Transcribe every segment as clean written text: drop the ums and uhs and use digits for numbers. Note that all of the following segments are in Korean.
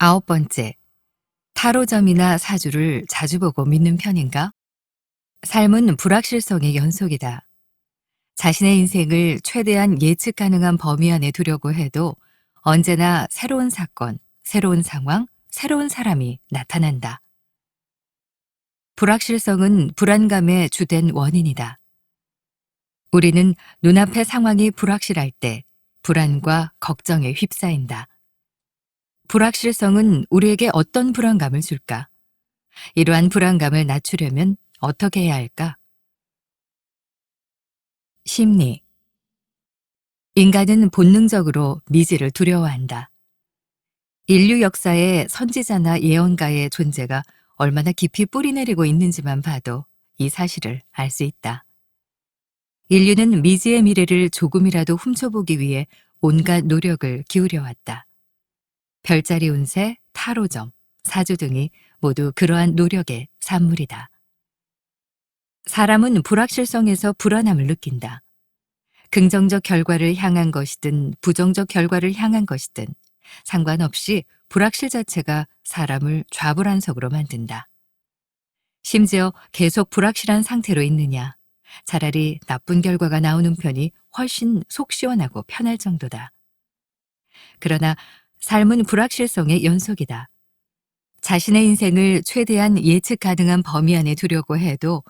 9번째, 타로점이나 사주를 자주 보고 믿는 편인가? 삶은 불확실성의 연속이다. 자신의 인생을 최대한 예측 가능한 범위 안에 두려고 해도 언제나 새로운 사건, 새로운 상황, 새로운 사람이 나타난다. 불확실성은 불안감의 주된 원인이다. 우리는 눈앞의 상황이 불확실할 때 불안과 걱정에 휩싸인다. 불확실성은 우리에게 어떤 불안감을 줄까? 이러한 불안감을 낮추려면 어떻게 해야 할까? 심리. 인간은 본능적으로 미지를 두려워한다. 인류 역사에 선지자나 예언가의 존재가 얼마나 깊이 뿌리내리고 있는지만 봐도 이 사실을 알 수 있다. 인류는 미지의 미래를 조금이라도 훔쳐보기 위해 온갖 노력을 기울여왔다. 별자리 운세, 타로점, 사주 등이 모두 그러한 노력의 산물이다. 사람은 불확실성에서 불안함을 느낀다. 긍정적 결과를 향한 것이든 부정적 결과를 향한 것이든 상관없이 불확실 자체가 사람을 좌불안석으로 만든다. 심지어 계속 불확실한 상태로 있느냐, 차라리 나쁜 결과가 나오는 편이 훨씬 속 시원하고 편할 정도다. 그러나 삶은 불확실성의 연속이다. 자신의 인생을 최대한 예측 가능한 범위 안에 두려고 해도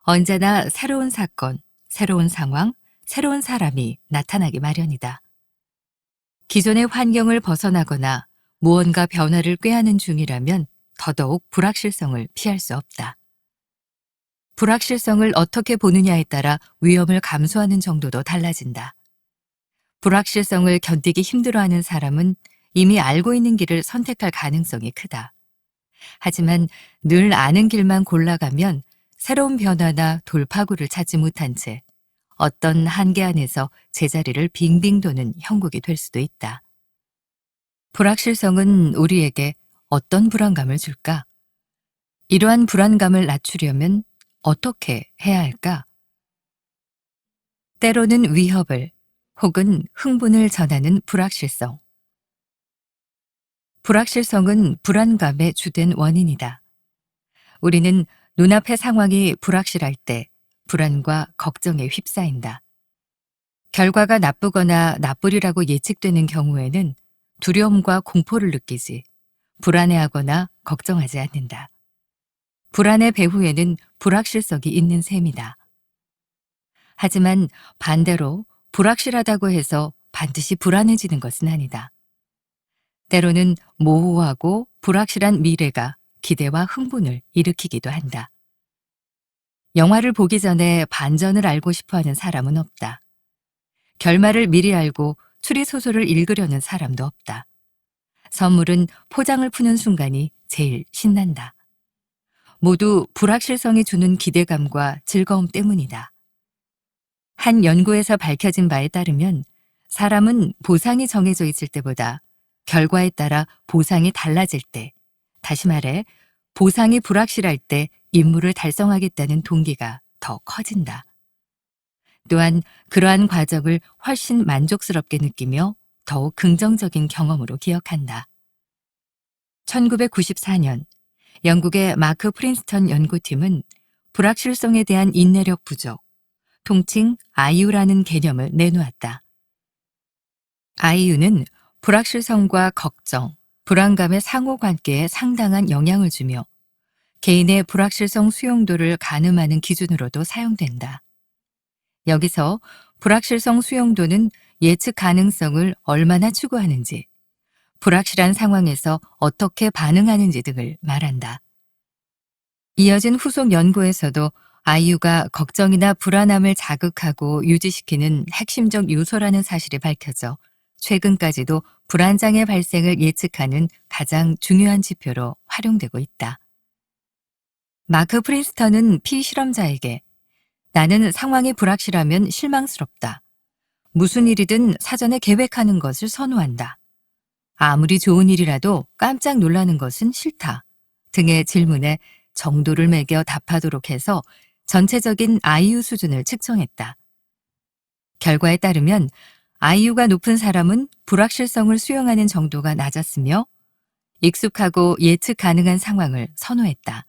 언제나 새로운 사건, 새로운 상황, 새로운 사람이 나타나기 마련이다. 기존의 환경을 벗어나거나 무언가 변화를 꾀하는 중이라면 더더욱 불확실성을 피할 수 없다. 불확실성을 어떻게 보느냐에 따라 위험을 감수하는 정도도 달라진다. 불확실성을 견디기 힘들어하는 사람은 이미 알고 있는 길을 선택할 가능성이 크다. 하지만 늘 아는 길만 골라가면 새로운 변화나 돌파구를 찾지 못한 채 어떤 한계 안에서 제자리를 빙빙 도는 형국이 될 수도 있다. 불확실성은 우리에게 어떤 불안감을 줄까? 이러한 불안감을 낮추려면 어떻게 해야 할까? 때로는 위협을 혹은 흥분을 전하는 불확실성. 불확실성은 불안감의 주된 원인이다. 우리는 눈앞의 상황이 불확실할 때 불안과 걱정에 휩싸인다. 결과가 나쁘거나 나쁘리라고 예측되는 경우에는 두려움과 공포를 느끼지 불안해하거나 걱정하지 않는다. 불안의 배후에는 불확실성이 있는 셈이다. 하지만 반대로 불확실하다고 해서 반드시 불안해지는 것은 아니다. 때로는 모호하고 불확실한 미래가 기대와 흥분을 일으키기도 한다. 영화를 보기 전에 반전을 알고 싶어 하는 사람은 없다. 결말을 미리 알고 추리소설을 읽으려는 사람도 없다. 선물은 포장을 푸는 순간이 제일 신난다. 모두 불확실성이 주는 기대감과 즐거움 때문이다. 한 연구에서 밝혀진 바에 따르면 사람은 보상이 정해져 있을 때보다 결과에 따라 보상이 달라질 때, 다시 말해 보상이 불확실할 때 임무를 달성하겠다는 동기가 더 커진다. 또한 그러한 과정을 훨씬 만족스럽게 느끼며 더욱 긍정적인 경험으로 기억한다. 1994년 영국의 마크 프린스턴 연구팀은 불확실성에 대한 인내력 부족, 통칭 IU라는 개념을 내놓았다. IU는 불확실성과 걱정, 불안감의 상호관계에 상당한 영향을 주며 개인의 불확실성 수용도를 가늠하는 기준으로도 사용된다. 여기서 불확실성 수용도는 예측 가능성을 얼마나 추구하는지, 불확실한 상황에서 어떻게 반응하는지 등을 말한다. 이어진 후속 연구에서도 IU가 걱정이나 불안함을 자극하고 유지시키는 핵심적 요소라는 사실이 밝혀져 최근까지도 불안장애 발생을 예측하는 가장 중요한 지표로 활용되고 있다. 마크 프린스턴은 피실험자에게 나는 상황이 불확실하면 실망스럽다. 무슨 일이든 사전에 계획하는 것을 선호한다. 아무리 좋은 일이라도 깜짝 놀라는 것은 싫다. 등의 질문에 정도를 매겨 답하도록 해서 전체적인 IU 수준을 측정했다. 결과에 따르면 IU가 높은 사람은 불확실성을 수용하는 정도가 낮았으며 익숙하고 예측 가능한 상황을 선호했다.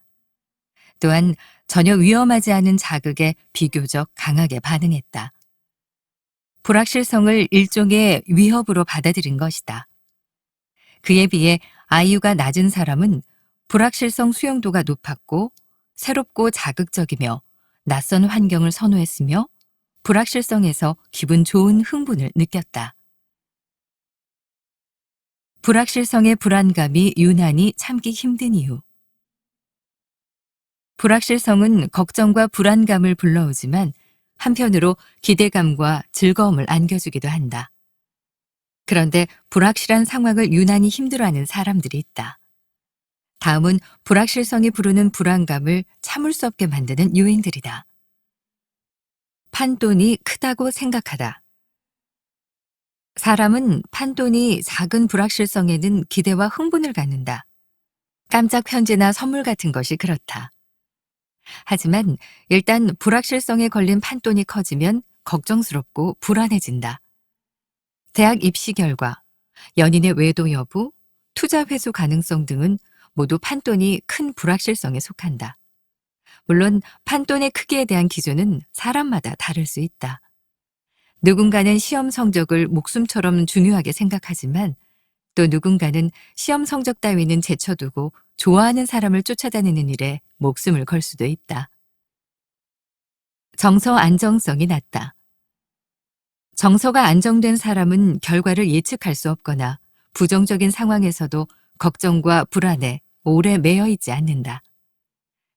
또한 전혀 위험하지 않은 자극에 비교적 강하게 반응했다. 불확실성을 일종의 위협으로 받아들인 것이다. 그에 비해 IU가 낮은 사람은 불확실성 수용도가 높았고 새롭고 자극적이며 낯선 환경을 선호했으며 불확실성에서 기분 좋은 흥분을 느꼈다. 불확실성의 불안감이 유난히 참기 힘든 이유. 불확실성은 걱정과 불안감을 불러오지만 한편으로 기대감과 즐거움을 안겨주기도 한다. 그런데 불확실한 상황을 유난히 힘들어하는 사람들이 있다. 다음은 불확실성이 부르는 불안감을 참을 수 없게 만드는 요인들이다. 판돈이 크다고 생각하다. 사람은 판돈이 작은 불확실성에는 기대와 흥분을 갖는다. 깜짝 편지나 선물 같은 것이 그렇다. 하지만 일단 불확실성에 걸린 판돈이 커지면 걱정스럽고 불안해진다. 대학 입시 결과, 연인의 외도 여부, 투자 회수 가능성 등은 모두 판돈이 큰 불확실성에 속한다. 물론 판돈의 크기에 대한 기준은 사람마다 다를 수 있다. 누군가는 시험 성적을 목숨처럼 중요하게 생각하지만 또 누군가는 시험 성적 따위는 제쳐두고 좋아하는 사람을 쫓아다니는 일에 목숨을 걸 수도 있다. 정서 안정성이 낮다. 정서가 안정된 사람은 결과를 예측할 수 없거나 부정적인 상황에서도 걱정과 불안에 오래 매여 있지 않는다.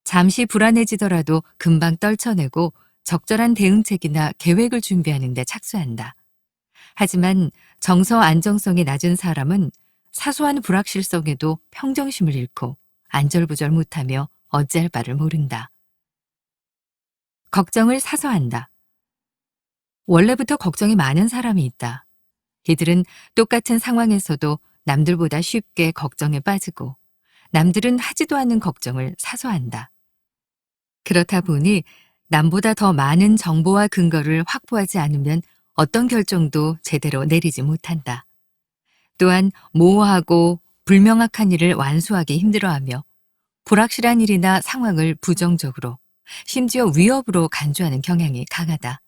잠시 불안해지더라도 금방 떨쳐내고 적절한 대응책이나 계획을 준비하는 데 착수한다. 하지만 정서 안정성이 낮은 사람은 사소한 불확실성에도 평정심을 잃고 안절부절 못하며 어찌할 바를 모른다. 걱정을 사서한다. 원래부터 걱정이 많은 사람이 있다. 이들은 똑같은 상황에서도 남들보다 쉽게 걱정에 빠지고 남들은 하지도 않는 걱정을 사서한다. 그렇다 보니 남보다 더 많은 정보와 근거를 확보하지 않으면 어떤 결정도 제대로 내리지 못한다. 또한 모호하고 불명확한 일을 완수하기 힘들어하며 불확실한 일이나 상황을 부정적으로 심지어 위협으로 간주하는 경향이 강하다.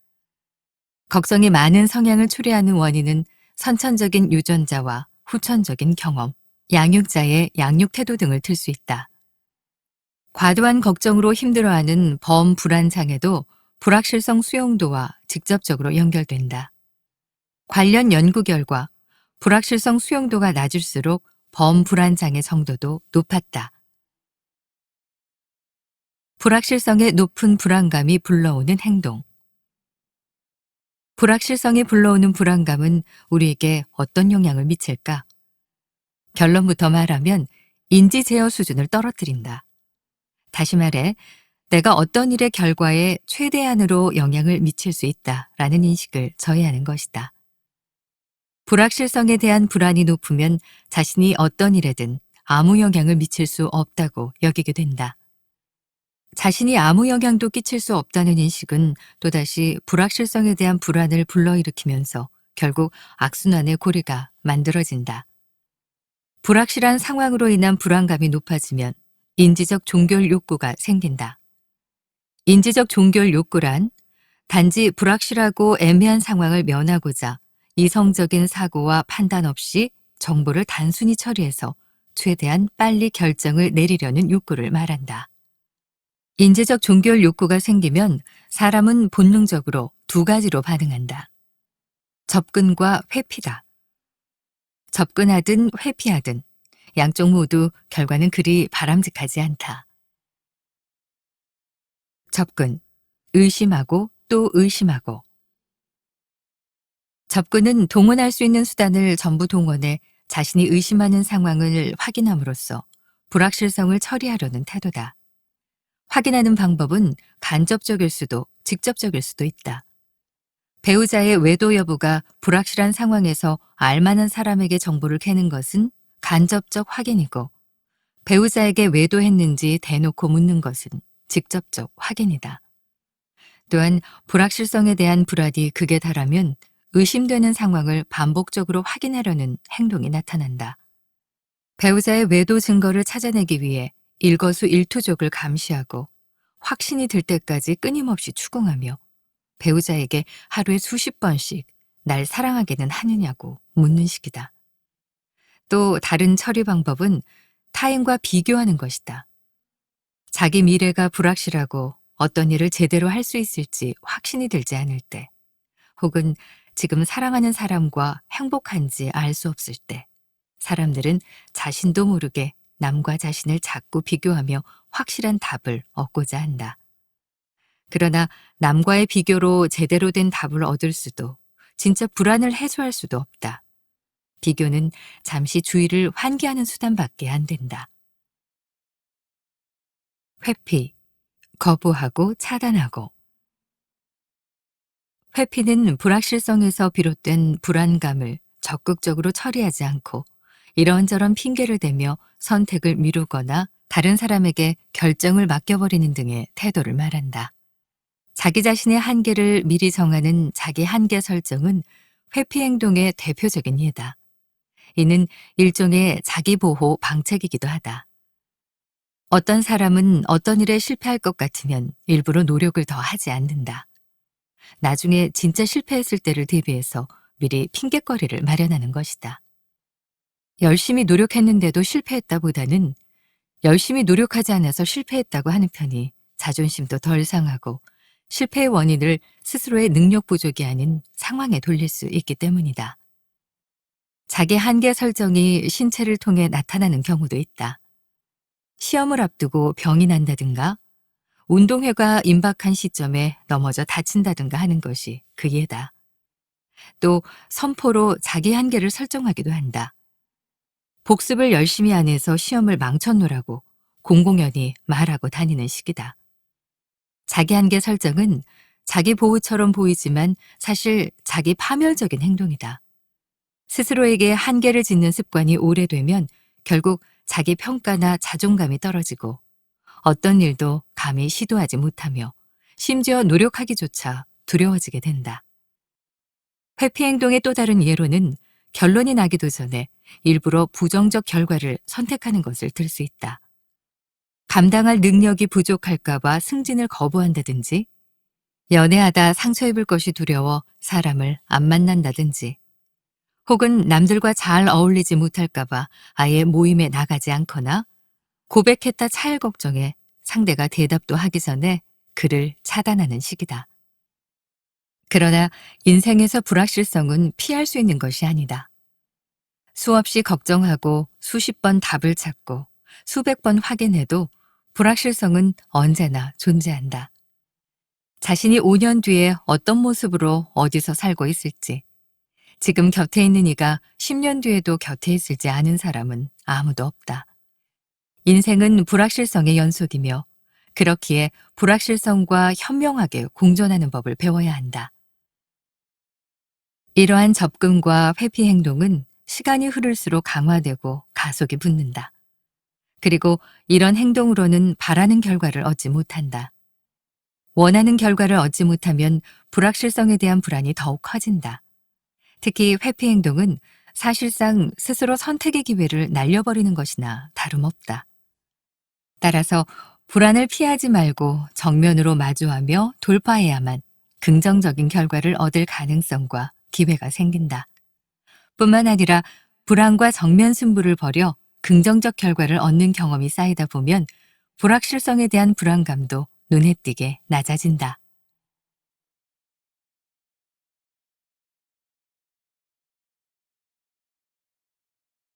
걱정이 많은 성향을 초래하는 원인은 선천적인 유전자와 후천적인 경험, 양육자의 양육 태도 등을 들 수 있다. 과도한 걱정으로 힘들어하는 범불안 장애도 불확실성 수용도와 직접적으로 연결된다. 관련 연구 결과 불확실성 수용도가 낮을수록 범불안 장애 정도도 높았다. 불확실성의 높은 불안감이 불러오는 행동. 불확실성이 불러오는 불안감은 우리에게 어떤 영향을 미칠까? 결론부터 말하면 인지 제어 수준을 떨어뜨린다. 다시 말해, 내가 어떤 일의 결과에 최대한으로 영향을 미칠 수 있다라는 인식을 저해하는 것이다. 불확실성에 대한 불안이 높으면 자신이 어떤 일에든 아무 영향을 미칠 수 없다고 여기게 된다. 자신이 아무 영향도 끼칠 수 없다는 인식은 또다시 불확실성에 대한 불안을 불러일으키면서 결국 악순환의 고리가 만들어진다. 불확실한 상황으로 인한 불안감이 높아지면 인지적 종결 욕구가 생긴다. 인지적 종결 욕구란 단지 불확실하고 애매한 상황을 면하고자 이성적인 사고와 판단 없이 정보를 단순히 처리해서 최대한 빨리 결정을 내리려는 욕구를 말한다. 인지적 종결 욕구가 생기면 사람은 본능적으로 두 가지로 반응한다. 접근과 회피다. 접근하든 회피하든 양쪽 모두 결과는 그리 바람직하지 않다. 접근, 의심하고 또 의심하고. 접근은 동원할 수 있는 수단을 전부 동원해 자신이 의심하는 상황을 확인함으로써 불확실성을 처리하려는 태도다. 확인하는 방법은 간접적일 수도 직접적일 수도 있다. 배우자의 외도 여부가 불확실한 상황에서 알만한 사람에게 정보를 캐는 것은 간접적 확인이고, 배우자에게 외도했는지 대놓고 묻는 것은 직접적 확인이다. 또한 불확실성에 대한 불안이 극에 달하면 의심되는 상황을 반복적으로 확인하려는 행동이 나타난다. 배우자의 외도 증거를 찾아내기 위해 일거수일투족을 감시하고 확신이 들 때까지 끊임없이 추궁하며 배우자에게 하루에 수십 번씩 날 사랑하게는 하느냐고 묻는 식이다. 또 다른 처리 방법은 타인과 비교하는 것이다. 자기 미래가 불확실하고 어떤 일을 제대로 할 수 있을지 확신이 들지 않을 때, 혹은 지금 사랑하는 사람과 행복한지 알 수 없을 때, 사람들은 자신도 모르게 남과 자신을 자꾸 비교하며 확실한 답을 얻고자 한다. 그러나 남과의 비교로 제대로 된 답을 얻을 수도, 진짜 불안을 해소할 수도 없다. 비교는 잠시 주의를 환기하는 수단밖에 안 된다. 회피, 거부하고 차단하고. 회피는 불확실성에서 비롯된 불안감을 적극적으로 처리하지 않고 이런저런 핑계를 대며 선택을 미루거나 다른 사람에게 결정을 맡겨버리는 등의 태도를 말한다. 자기 자신의 한계를 미리 정하는 자기 한계 설정은 회피 행동의 대표적인 예다. 이는 일종의 자기 보호 방책이기도 하다. 어떤 사람은 어떤 일에 실패할 것 같으면 일부러 노력을 더 하지 않는다. 나중에 진짜 실패했을 때를 대비해서 미리 핑곗거리를 마련하는 것이다. 열심히 노력했는데도 실패했다 보다는 열심히 노력하지 않아서 실패했다고 하는 편이 자존심도 덜 상하고 실패의 원인을 스스로의 능력 부족이 아닌 상황에 돌릴 수 있기 때문이다. 자기 한계 설정이 신체를 통해 나타나는 경우도 있다. 시험을 앞두고 병이 난다든가 운동회가 임박한 시점에 넘어져 다친다든가 하는 것이 그 예다. 또 선포로 자기 한계를 설정하기도 한다. 복습을 열심히 안 해서 시험을 망쳤노라고 공공연히 말하고 다니는 식이다. 자기 한계 설정은 자기 보호처럼 보이지만 사실 자기 파멸적인 행동이다. 스스로에게 한계를 짓는 습관이 오래되면 결국 자기 평가나 자존감이 떨어지고 어떤 일도 감히 시도하지 못하며 심지어 노력하기조차 두려워지게 된다. 회피 행동의 또 다른 예로는 결론이 나기도 전에 일부러 부정적 결과를 선택하는 것을 들 수 있다. 감당할 능력이 부족할까봐 승진을 거부한다든지, 연애하다 상처입을 것이 두려워 사람을 안 만난다든지, 혹은 남들과 잘 어울리지 못할까봐 아예 모임에 나가지 않거나 고백했다 차일 걱정에 상대가 대답도 하기 전에 그를 차단하는 식이다. 그러나 인생에서 불확실성은 피할 수 있는 것이 아니다. 수없이 걱정하고 수십 번 답을 찾고 수백 번 확인해도 불확실성은 언제나 존재한다. 자신이 5년 뒤에 어떤 모습으로 어디서 살고 있을지, 지금 곁에 있는 이가 10년 뒤에도 곁에 있을지 아는 사람은 아무도 없다. 인생은 불확실성의 연속이며 그렇기에 불확실성과 현명하게 공존하는 법을 배워야 한다. 이러한 접근과 회피 행동은 시간이 흐를수록 강화되고 가속이 붙는다. 그리고 이런 행동으로는 바라는 결과를 얻지 못한다. 원하는 결과를 얻지 못하면 불확실성에 대한 불안이 더욱 커진다. 특히 회피 행동은 사실상 스스로 선택의 기회를 날려버리는 것이나 다름없다. 따라서 불안을 피하지 말고 정면으로 마주하며 돌파해야만 긍정적인 결과를 얻을 가능성과 기회가 생긴다. 뿐만 아니라 불안과 정면 승부를 벌여 긍정적 결과를 얻는 경험이 쌓이다 보면 불확실성에 대한 불안감도 눈에 띄게 낮아진다.